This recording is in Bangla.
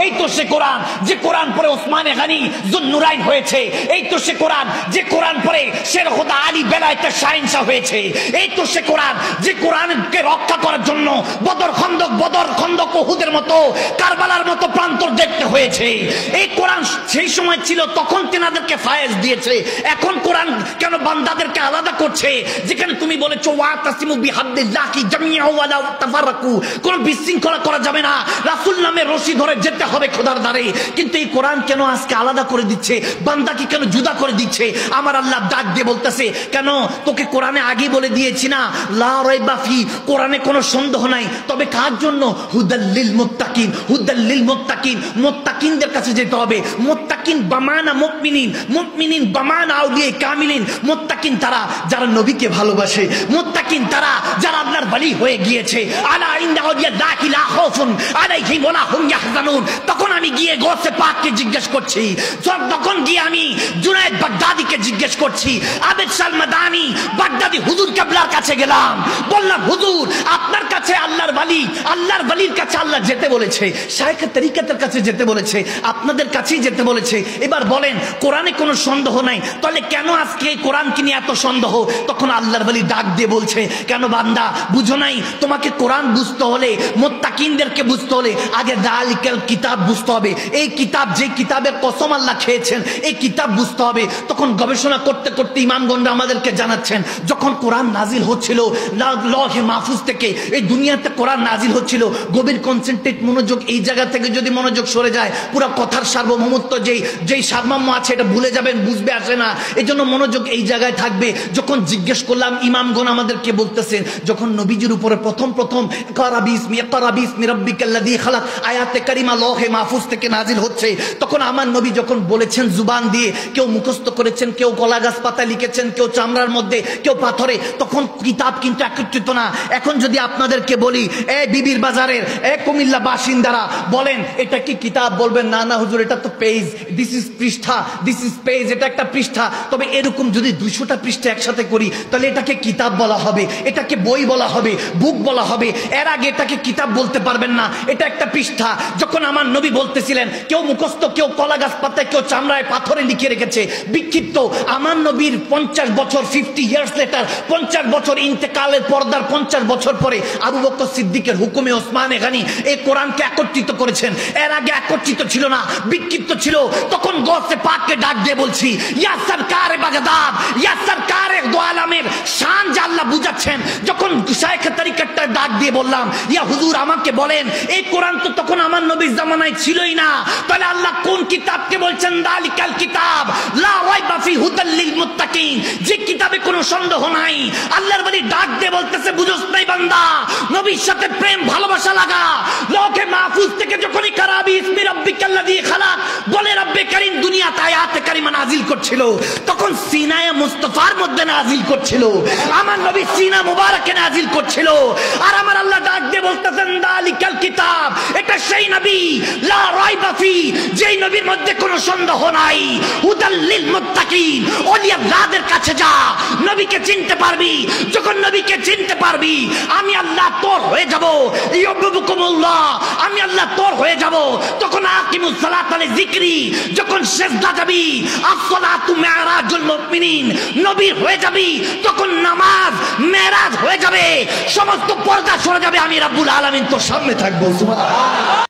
এই তো সে কোরআন যে কোরআন পড়ে ওসমানে গনি যুন্নুরাইন হয়েছে। এই তো সে কোরআন যে কোরআন পড়ে শের খোদা আলী বেলায়েতের শাহেনশাহ হয়েছে। এই তো সে কোরআন যে কোরআনকে রক্ষা করার জন্য বদর খন্দক উহুদের মতো কারবালার মতো প্রান্তর দেখতে হয়েছে। এই কোরআন সেই সময় ছিল, তখন তেনাদেরকে ফায়েজ দিয়েছে। এখন কোরআন কেন বান্দাদেরকে আলাদা করছে? যেখানে তুমি বলেছো ওয়াতাসিমু বিহাবলিল্লাহি জামিআ ওয়া লা তাফাররাকু, কোন বিশৃঙ্খলা করা যাবে না, রাসূল নামের রশি ধরে যেতে হবে খোদার দ্বারে। কিন্তু এই কোরআন কেন আজকে আলাদা করে দিচ্ছে? বান্দাকে কেন জুদা করে দিচ্ছে? আমার আল্লাহ ডাক দিয়ে বলতেছে, কেন তোকে কোরআনে আগে বলে দিয়েছি না, লা রাইবা ফি, কোরআনে কোনো সন্দেহ নাই। তবে কার জন্য? হুদাল্লিল মুত্তাকিন, হুদাল্লিল মুত্তাকিন, মুত্তাকিনদের কাছে যেতে হবে। মুত্তাকিন বামানা মুমিনিন, মুমিনিন বামানা আউলিয়া কামিলিন। মুত্তাকিন তারা যারা নবীকে ভালোবাসে, মুত্তাকিন তারা যারা আল্লাহর ওলি হয়ে গিয়েছে। আলা ইন্না আউলিয়াল্লাহি লা খাউফুন আলাইহিম ওয়া লা হুম ইয়াহজানুন। তখন আমি গিয়ে গৌসে পাককে জিজ্ঞেস করছি, তখন গিয়ে আমি জুনায়েদ বাগদাদিকে জিজ্ঞেস করছি, আবেদ সালমাদানি বাগদাদি হুজুর কেবলার কাছে গেলাম, বললাম হুজুর আপনার কাছে আল্লাহর ওলি, আল্লাহর ওলির কাছে আল্লাহ যেতে বলেছে, শায়েখে তরিকতের কাছে যেতে বলেছে, আপনাদের কাছেই যেতে বলেছে। এবার বলেন কোরআনে কোনো সন্দেহ নাই, তাহলে কেন আজকে এই কোরআনকে নিয়ে এত সন্দেহ? তখন আল্লাহর ওলি ডাক দিয়ে বলছে, কেন বান্দা বুঝো নাই? তোমাকে কোরআন বুঝতে হলে, মুত্তাকিনদেরকে বুঝতে হলে আগে যালিকাল কিতাব বুঝতে হবে। এই কিতাব, যে কিতাবের কসম আল্লাহ খেয়েছেন, এই কিতাব বুঝতে হবে। তখন গবেষণা করতে করতে ইমামগণরা আমাদেরকে জানাচ্ছেন, যখন কোরআন নাজিল হচ্ছিল লৌহে মাহফুজ থেকে এই দুনিয়াতে কোরআন নাজিল হচ্ছিল, গভীর কনসেন্ট্রেট মনোযোগ, এই জায়গা থেকে যদি মনোযোগ সরে যায় পুরো কথার সার্বভৌমত্ব যেই সারমর্ম আছে এটা ভুলে যাবেন, বুঝবে আসে না। এই জন্য মনোযোগ এই জায়গায় থাকবে। যখন জিজ্ঞেস করলাম, ইমামগণ আমাদেরকে বলতেছেন, যখন নবীজির উপরে প্রথম ইকরা বিসমি রাব্বিকাল্লাযী খালাক আয়াতে কারিমা লৌহে মাহফুজ থেকে নাজিল হচ্ছে, তখন আমার নবী যখন বলেছেন জুবান দিয়ে, কেউ মুখস্থ করেছেন, কেউ কলা গাছ পাতা লিখেছেন, কেউ চামড়ার মধ্যে, কেউ পাথরে, তখন কিতাব কিন্তু একত্রিত না। এখন যদি আপনাদেরকে বলি, এ বিবির বাজারের কুমিল্লা বাসিন্দারা বলেন এটা কি কিতাব? বলবেন না না হুজুর এটা তো পেজ, দিস ইজ পৃষ্ঠা, দিস ইজ পেজ, এটা একটা পৃষ্ঠা। তবে এরকম যদি 200টা পৃষ্ঠা একসাথে করি তাহলে এটাকে কিতাব বলা হবে, এটাকে বই বলা হবে, বুক বলা হবে। এর আগে এটাকে কিতাব বলতে পারবেন না, এটা একটা পৃষ্ঠা। যখন আমার নবী বলতেছিলেন, কেউ মুখস্থ, কেউ কলা গাছ পাতায়, কেউ চামড়ায় পাথরে লিখে রেখেছে, বিক্ষিপ্ত। আমার নবীর 50 বছর, 50 ইয়ার্স লেটার, 50 বছর ইন্তেকালের পর্দার 50 বছর পরে আবু বকর সিদ্দিকের হুকুমে ওসমানে গনি এই কোরআনকে একত্রিত করেছেন। এর আগে একত্রিত ছিল না, বিক্ষিপ্ত ছিল। তখন গৌসে পাককে ডাক দিয়ে বলছি, ইয়া সরকারে বাগদাদ, ইয়া সরকারে দো আলমের শান যে আল্লাহ বুঝাচ্ছেন। যখন শায়েখে তরিকতটা ডাক দিয়ে বললাম, ইয়া হুজুর আমাকে বলেন, এই কোরআন তো তখন আমার নবীর জামানায় ছিলই না, তাহলে আল্লাহ কোন কিতাবকে বলছেন? যালিকাল কিতাব লা রাইবা ফি হুদাল লিল মুত্তাকিন, যে কিতাবে কোনো সন্দেহ নাই। আল্লাহর ওলি ডাক দিয়ে বলতেছে, বুঝোস নাই বান্দা, নবীর সাথে প্রেম ভালোবাসা লাগা। লৌহে মাহফুজ থেকে যখন ইকরা বিসমি রাব্বিকাল্লাযী খালাক বলে রব্বে কারীম দুনিয়াতে আয়াতে কারিমা নাজিল করছিল, তখন সিনায়ে মুস্তাফার মধ্যে নাজিল করছিল, আমার নবী সিনা মুবারকে নাজিল করছিল। আর আমার আল্লাহ ডাক দিয়ে বলতেছেন, যালিকাল কিতাব, এটা সেই নবী লা রাইবা ফি, যেই নবীর মধ্যে কোনো সন্দেহ নাই, হুদাল লিল মুত্তাকিন, ওলিয়াদের কাছে যা, নবীকে চিনতে পারবি। যখন নবীকে চিনতে পারবি, আমি আল্লাহ তোর হয়ে যাব। ইউবিকুমুল্লাহ, আমি আল্লাহ তোর হয়ে যাব। তখন আকিমুস সালাত আলা যিকরি, যখন সিজদা যাবি, আস-সালাতু মিরাজুল মুমিনিন, নবীর হয়ে যাবি, তখন নামাজ মেরাজ হয়ে যাবে, সমস্ত পর্দা সরে যাবে, আমি রাব্বুল আলামিন তোর সামনে থাকবো। সুবহানাল্লাহ।